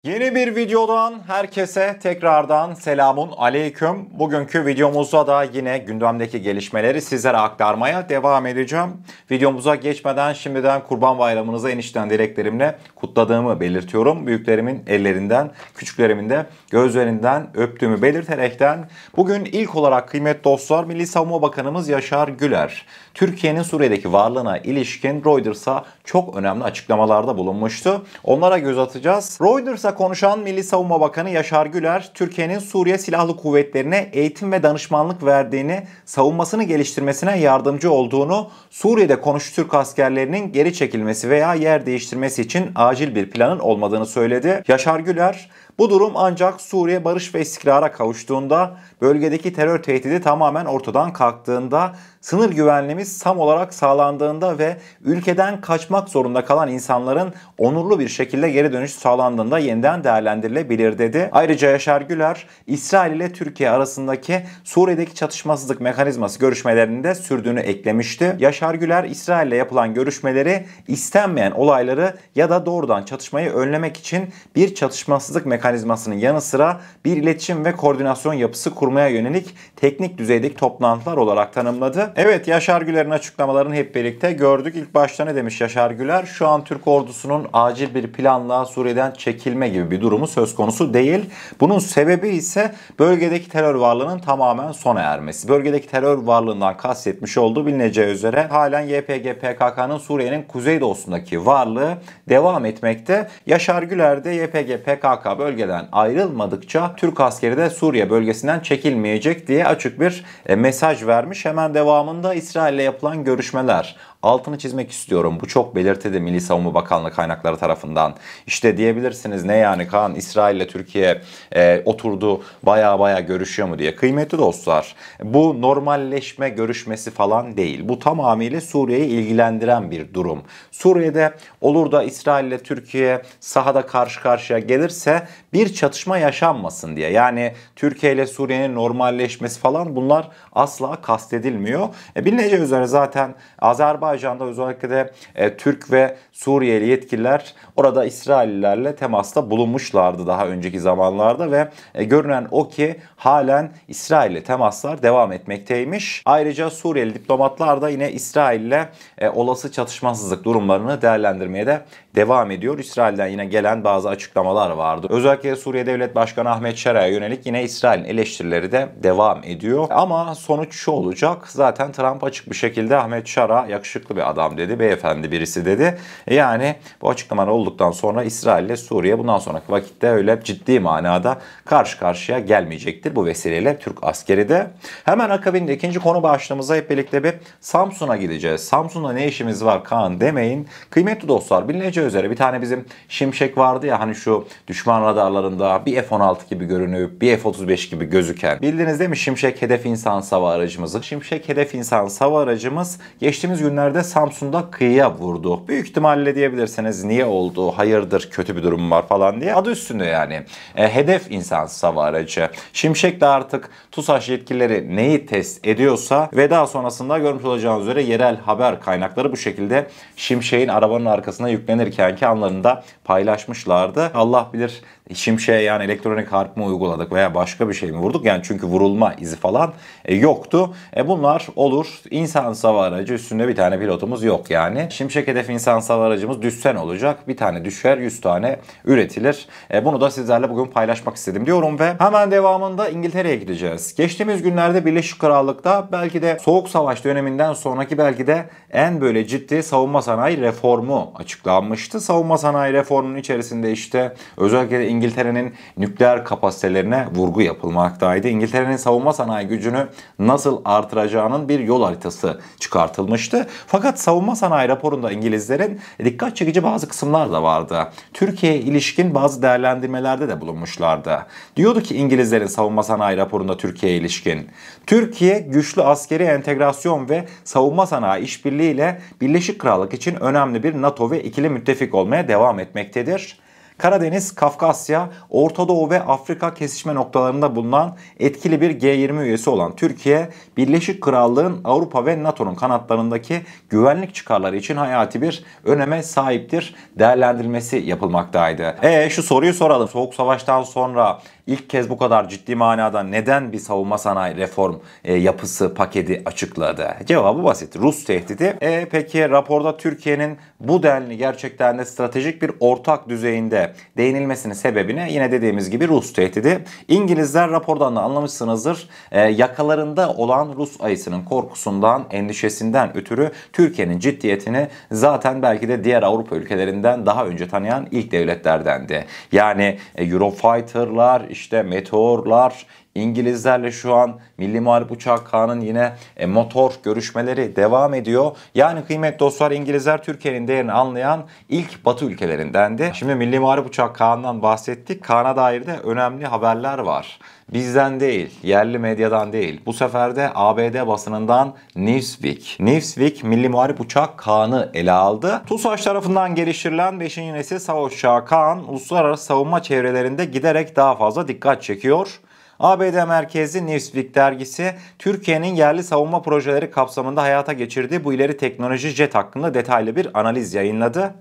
Yeni bir videodan herkese tekrardan selamun aleyküm. Bugünkü videomuzda da yine gündemdeki gelişmeleri sizlere aktarmaya devam edeceğim. Videomuza geçmeden şimdiden Kurban Bayramınızı enişten dileklerimle kutladığımı belirtiyorum. Büyüklerimin ellerinden, küçüklerimin de gözlerinden öptüğümü belirterekten bugün ilk olarak kıymetli dostlar Milli Savunma Bakanımız Yaşar Güler, Türkiye'nin Suriye'deki varlığına ilişkin Reuters'a çok önemli açıklamalarda bulunmuştu. Onlara göz atacağız. Reuters'a konuşan Milli Savunma Bakanı Yaşar Güler, Türkiye'nin Suriye Silahlı Kuvvetleri'ne eğitim ve danışmanlık verdiğini, savunmasını geliştirmesine yardımcı olduğunu, Suriye'de konuşu Türk askerlerinin geri çekilmesi veya yer değiştirmesi için acil bir planın olmadığını söyledi. Yaşar Güler, bu durum ancak Suriye barış ve istikrara kavuştuğunda, bölgedeki terör tehdidi tamamen ortadan kalktığında, sınır güvenliğimiz tam olarak sağlandığında ve ülkeden kaçmak zorunda kalan insanların onurlu bir şekilde geri dönüş sağlandığında yeniden değerlendirilebilir dedi. Ayrıca Yaşar Güler, İsrail ile Türkiye arasındaki Suriye'deki çatışmasızlık mekanizması görüşmelerinin de sürdüğünü eklemişti. Yaşar Güler, İsrail ile yapılan görüşmeleri istenmeyen olayları ya da doğrudan çatışmayı önlemek için bir çatışmasızlık mekanizmasının yanı sıra bir iletişim ve koordinasyon yapısı kurmaya yönelik teknik düzeydeki toplantılar olarak tanımladı. Evet, Yaşar Güler'in açıklamalarını hep birlikte gördük. İlk başta ne demiş Yaşar Güler? Şu an Türk ordusunun acil bir planla Suriye'den çekilme gibi bir durumu söz konusu değil. Bunun sebebi ise bölgedeki terör varlığının tamamen sona ermesi. Bölgedeki terör varlığından kastetmiş olduğu bilineceği üzere halen YPG PKK'nın Suriye'nin kuzeydoğusundaki varlığı devam etmekte. Yaşar Güler de YPG PKK bölgeden ayrılmadıkça Türk askeri de Suriye bölgesinden çekilmeyecek diye açık bir mesaj vermiş. Hemen devamında İsrail ile yapılan görüşmeler. Altını çizmek istiyorum. Bu çok belirtildi Milli Savunma Bakanlığı kaynakları tarafından. İşte diyebilirsiniz ne yani Kaan, İsrail ile Türkiye oturdu baya görüşüyor mu diye. Kıymetli dostlar, bu normalleşme görüşmesi falan değil. Bu tamamıyla Suriye'yi ilgilendiren bir durum. Suriye'de olur da İsrail ile Türkiye sahada karşı karşıya gelirse bir çatışma yaşanmasın diye. Yani Türkiye ile Suriye'nin normalleşmesi falan, bunlar asla kastedilmiyor. Bilineceği üzere zaten Azerbaycan'da özellikle de Türk ve Suriyeli yetkililer orada İsraillilerle temasta bulunmuşlardı daha önceki zamanlarda ve görünen o ki halen İsrail ile temaslar devam etmekteymiş. Ayrıca Suriyeli diplomatlar da yine İsrail ile olası çatışmasızlık durumlarını değerlendirmeye de devam ediyor. İsrail'den yine gelen bazı açıklamalar vardı. Özellikle Suriye Devlet Başkanı Ahmet Şara'ya yönelik yine İsrail'in eleştirileri de devam ediyor. Ama sonuç şu olacak. Zaten Trump açık bir şekilde Ahmet Şara yakışıklı bir adam dedi. Beyefendi birisi dedi. Yani bu açıklamalar olduktan sonra İsrail ile Suriye bundan sonraki vakitte öyle ciddi manada karşı karşıya gelmeyecektir. Bu vesileyle Türk askeri de. Hemen akabinde ikinci konu başlığımıza hep birlikte bir Samsun'a gideceğiz. Samsun'da ne işimiz var Kaan demeyin. Kıymetli dostlar, bilineceği üzere bir tane bizim Şimşek vardı ya, hani şu düşman radarlarında bir F-16 gibi görünüp bir F-35 gibi gözüken. Bildiniz değil mi Şimşek hedef insan hava aracımızı? Şimşek hedef insan hava aracımız geçtiğimiz günlerde Samsun'da kıyıya vurdu. Büyük ihtimalle diyebilirsiniz niye oldu, hayırdır, kötü bir durum var falan diye. Adı üstünde yani. Hedef insan hava aracı. Şimşek de artık TUSAŞ yetkilileri neyi test ediyorsa ve daha sonrasında görmüş olacağınız üzere yerel haber kaynakları bu şekilde Şimşek'in arabanın arkasına yüklenirken ki anlarında paylaşmışlardı. Allah bilir Şimşek'e yani elektronik harp mi uyguladık veya başka bir şey mi vurduk? Yani çünkü vurulma izi falan yoktu. Bunlar olur. İnsan hava aracı üstünde bir tane pilotumuz yok yani. Şimşek hedef insan hava aracımız düşsen olacak. Bir tane düşer, 100 tane üretilir. Bunu da sizlerle bugün paylaşmak istedim diyorum ve hemen devamında İngiltere'ye gideceğiz. Geçtiğimiz günlerde Birleşik Krallık'ta belki de Soğuk Savaş döneminden sonraki belki de en böyle ciddi savunma sanayi reformu açıklanmıştı. Savunma sanayi reformunun içerisinde işte özellikle de İngiltere'nin nükleer kapasitelerine vurgu yapılmaktaydı. İngiltere'nin savunma sanayi gücünü nasıl artıracağının bir yol haritası çıkartılmıştı. Fakat savunma sanayi raporunda İngilizlerin dikkat çekici bazı kısımlar da vardı. Türkiye'ye ilişkin bazı değerlendirmelerde de bulunmuşlardı. Diyordu ki İngilizlerin savunma sanayi raporunda Türkiye'ye ilişkin, Türkiye güçlü askeri entegrasyon ve savunma sanayi işbirliğiyle Birleşik Krallık için önemli bir NATO ve ikili müttefik olmaya devam etmektedir. Karadeniz, Kafkasya, Orta Doğu ve Afrika kesişme noktalarında bulunan etkili bir G20 üyesi olan Türkiye, Birleşik Krallığın Avrupa ve NATO'nun kanatlarındaki güvenlik çıkarları için hayati bir öneme sahiptir değerlendirilmesi yapılmaktaydı. Şu soruyu soralım. Soğuk Savaş'tan sonra ilk kez bu kadar ciddi manada neden bir savunma sanayi reform yapısı paketi açıkladı? Cevabı basit. Rus tehdidi. Peki raporda Türkiye'nin bu denli gerçekten de stratejik bir ortak düzeyinde değinilmesinin sebebine yine dediğimiz gibi Rus tehdidi. İngilizler rapordan da anlamışsınızdır. Yakalarında olan Rus ayısının korkusundan, endişesinden ötürü Türkiye'nin ciddiyetini zaten belki de diğer Avrupa ülkelerinden daha önce tanıyan ilk devletlerdendi. Yani Eurofighter'lar, işte Meteor'lar, İngilizlerle şu an Milli Muharip Uçağı K'nın yine motor görüşmeleri devam ediyor. Yani kıymetli dostlar, İngilizler Türkiye'nin değerini anlayan ilk Batı ülkelerindendi. Şimdi Milli Muharip Uçağı K'ndan bahsettik. K'na dair de önemli haberler var. Bizden değil, yerli medyadan değil. Bu sefer de ABD basınından Newsweek. Newsweek Milli Muharip Uçağı K'nı ele aldı. TUSAŞ tarafından geliştirilen 5. nesil savaş uçağı K'nın uluslararası savunma çevrelerinde giderek daha fazla dikkat çekiyor. ABD merkezli Newsweek dergisi Türkiye'nin yerli savunma projeleri kapsamında hayata geçirdiği bu ileri teknoloji jet hakkında detaylı bir analiz yayınladı.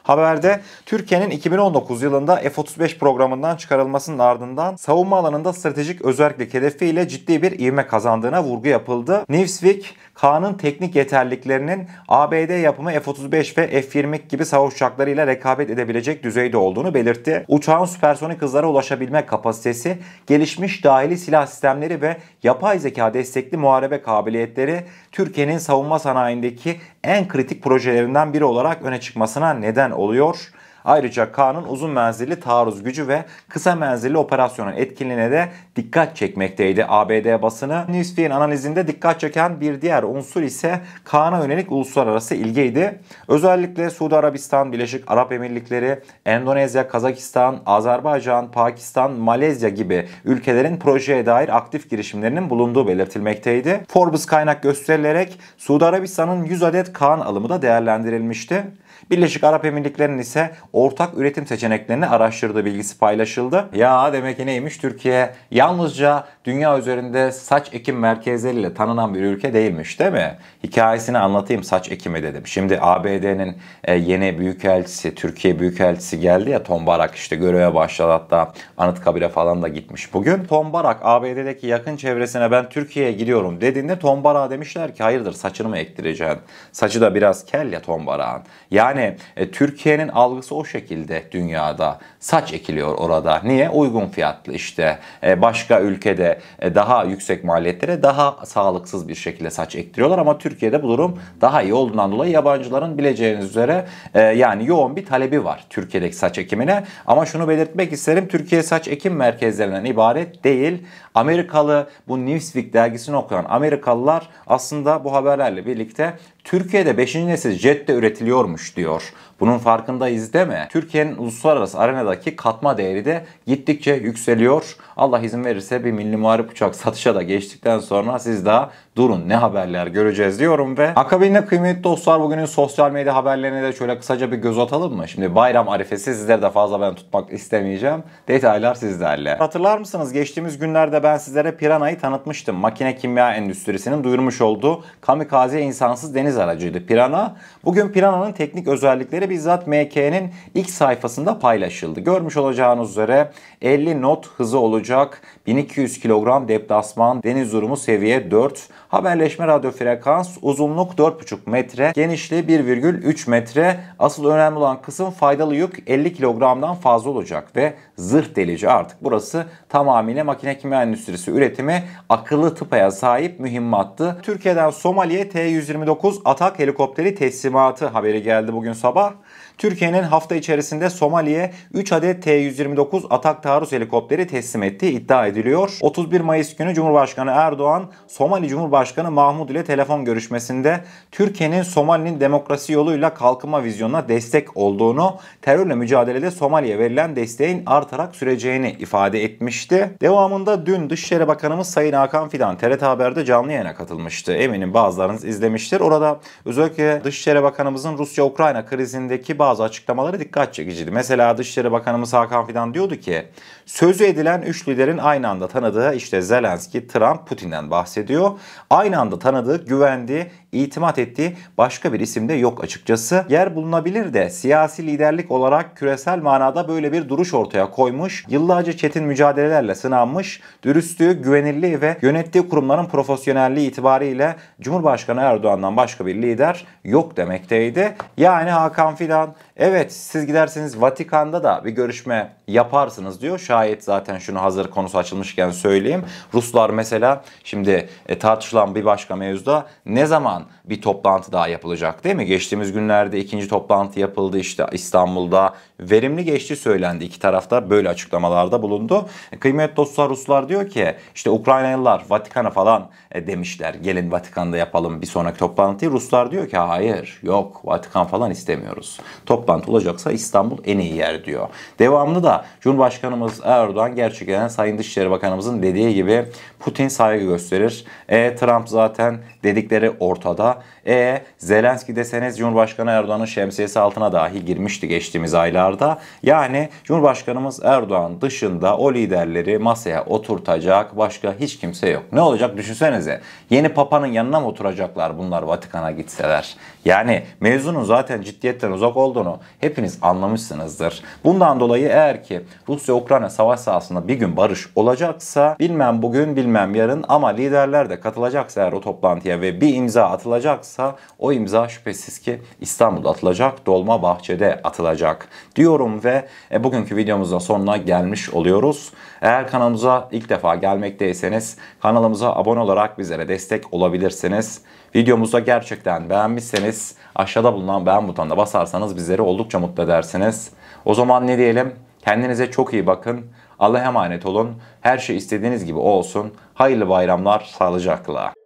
Haberde Türkiye'nin 2019 yılında F-35 programından çıkarılmasının ardından savunma alanında stratejik özellik hedefiyle ciddi bir ivme kazandığına vurgu yapıldı. Newsweek, K'nın teknik yeterliliklerinin ABD yapımı F-35 ve F-22 gibi savaş uçaklarıyla rekabet edebilecek düzeyde olduğunu belirtti. Uçağın süpersonik hızlara ulaşabilme kapasitesi, gelişmiş dahili silah sistemleri ve yapay zeka destekli muharebe kabiliyetleri Türkiye'nin savunma sanayindeki en kritik projelerinden biri olarak öne çıkmasına neden oluyor. Ayrıca K'nın uzun menzilli taarruz gücü ve kısa menzilli operasyonun etkinliğine de dikkat çekmekteydi ABD basını. Newsweek'in analizinde dikkat çeken bir diğer unsur ise K'na yönelik uluslararası ilgiydi. Özellikle Suudi Arabistan, Birleşik Arap Emirlikleri, Endonezya, Kazakistan, Azerbaycan, Pakistan, Malezya gibi ülkelerin projeye dair aktif girişimlerinin bulunduğu belirtilmekteydi. Forbes kaynak gösterilerek Suudi Arabistan'ın 100 adet K'n alımı da değerlendirilmişti. Birleşik Arap Emirlikleri'nin ise ortak üretim seçeneklerini araştırdığı bilgisi paylaşıldı. Ya demek ki neymiş? Türkiye yalnızca dünya üzerinde saç ekim merkezleriyle tanınan bir ülke değilmiş, değil mi? Hikayesini anlatayım saç ekimi dedim. Şimdi ABD'nin yeni büyükelçisi, Türkiye büyükelçisi geldi ya, Tom Barak işte göreve başladı, hatta Anıtkabir'e falan da gitmiş bugün. Tom Barak ABD'deki yakın çevresine ben Türkiye'ye gidiyorum dediğinde Tom Barak'a demişler ki hayırdır, saçını mı ektireceksin? Saçı da biraz kel ya Tom Barak'ın. Yani Türkiye'nin algısı o şekilde dünyada. Saç ekiliyor orada. Niye? Uygun fiyatlı işte. Başka ülkede daha yüksek maliyetlere daha sağlıksız bir şekilde saç ektiriyorlar ama Türkiye'de bu durum daha iyi olduğundan dolayı yabancıların bileceğiniz üzere yani yoğun bir talebi var Türkiye'deki saç ekimine. Ama şunu belirtmek isterim. Türkiye saç ekim merkezlerinden ibaret değil. Amerikalı, bu Newsweek dergisini okuyan Amerikalılar aslında bu haberlerle birlikte Türkiye'de 5. nesil jet de üretiliyormuş diyor. Bunun farkındayız değil mi? Türkiye'nin uluslararası arenadaki katma değeri de gittikçe yükseliyor. Allah izin verirse bir milli muharip uçak satışa da geçtikten sonra siz daha durun ne haberler göreceğiz diyorum ve akabinde kıymetli dostlar bugünün sosyal medya haberlerine de şöyle kısaca bir göz atalım mı? Şimdi bayram arifesi, sizleri de fazla ben tutmak istemeyeceğim. Detaylar sizlerle. Hatırlar mısınız? Geçtiğimiz günlerde ben sizlere Piranha'yı tanıtmıştım. Makine kimya endüstrisinin duyurmuş olduğu kamikaze insansız deniz aracıydı Piranha. Bugün Piranha'nın teknik özellikleri bizzat MK'nin ilk sayfasında paylaşıldı. Görmüş olacağınız üzere 50 knot hızı olacak, 1200 kilogram deplasman, deniz durumu seviye 4, haberleşme radyo frekans, uzunluk 4,5 metre, genişliği 1,3 metre. Asıl önemli olan kısım faydalı yük 50 kilogramdan fazla olacak ve zırh delici. Artık burası tamamıyla makine kimya endüstrisi üretimi akıllı tıpaya sahip mühimmattı. Türkiye'den Somali'ye T-129 Atak helikopteri teslimatı haberi geldi bugün sabah. Türkiye'nin hafta içerisinde Somali'ye 3 adet T-129 Atak taarruz helikopteri teslim ettiği iddia ediliyor. 31 Mayıs günü Cumhurbaşkanı Erdoğan, Somali Cumhurbaşkanı Mahmud ile telefon görüşmesinde Türkiye'nin Somali'nin demokrasi yoluyla kalkınma vizyonuna destek olduğunu, terörle mücadelede Somali'ye verilen desteğin artarak süreceğini ifade etmişti. Devamında dün Dışişleri Bakanımız Sayın Hakan Fidan TRT Haber'de canlı yayına katılmıştı. Eminim bazılarınız izlemiştir. Orada özellikle Dışişleri Bakanımızın Rusya-Ukrayna krizindeki bazı açıklamaları dikkat çekiciydi. Mesela Dışişleri Bakanımız Hakan Fidan diyordu ki sözü edilen 3 liderin aynı anda tanıdığı işte Zelenski, Trump, Putin'den bahsediyor. Aynı anda tanıdığı, güvendiği, itimat ettiği başka bir isim de yok açıkçası. Yer bulunabilir de siyasi liderlik olarak küresel manada böyle bir duruş ortaya koymuş. Yıllarca çetin mücadelelerle sınanmış, dürüstlüğü, güvenilirliği ve yönettiği kurumların profesyonelliği itibariyle Cumhurbaşkanı Erdoğan'dan başka bir lider yok demekteydi. Yani Hakan Fidan evet siz giderseniz Vatikan'da da bir görüşme yaparsınız diyor. Şayet zaten şunu hazır konusu açılmışken söyleyeyim. Ruslar mesela şimdi tartışılan bir başka mevzuda ne zaman bir toplantı daha yapılacak değil mi? Geçtiğimiz günlerde ikinci toplantı yapıldı işte İstanbul'da. Verimli geçti söylendi. İki tarafta böyle açıklamalarda bulundu. Kıymetli dostlar Ruslar diyor ki işte Ukraynalılar Vatikan'a falan demişler. Gelin Vatikan'da yapalım bir sonraki toplantıyı. Ruslar diyor ki hayır yok Vatikan falan istemiyoruz. Toplantı olacaksa İstanbul en iyi yer diyor. Devamlı da Cumhurbaşkanımız Erdoğan gerçekten Sayın Dışişleri Bakanımızın dediği gibi Putin saygı gösterir. Trump zaten dedikleri ortada. Zelenski deseniz Cumhurbaşkanı Erdoğan'ın şemsiyesi altına dahi girmişti geçtiğimiz aylarda. Yani Cumhurbaşkanımız Erdoğan dışında o liderleri masaya oturtacak başka hiç kimse yok. Ne olacak düşünsenize. Yeni Papa'nın yanına mı oturacaklar bunlar Vatikan'a gitseler? Yani mevzunun zaten ciddiyetten uzak olduğunu hepiniz anlamışsınızdır. Bundan dolayı eğer ki Rusya-Ukrayna savaş sahasında bir gün barış olacaksa bilmem bugün bilmem yarın ama liderler de katılacaksa eğer o toplantıya ve bir imza atılacaksa o imza şüphesiz ki İstanbul'da atılacak, Dolmabahçe'de atılacak diyorum ve bugünkü videomuzun sonuna gelmiş oluyoruz. Eğer kanalımıza ilk defa gelmekteyseniz kanalımıza abone olarak bizlere destek olabilirsiniz. Videomuzu gerçekten beğenmişseniz aşağıda bulunan beğen butonuna basarsanız bizleri oldukça mutlu edersiniz. O zaman ne diyelim? Kendinize çok iyi bakın. Allah'a emanet olun. Her şey istediğiniz gibi olsun. Hayırlı bayramlar, sağlıcakla.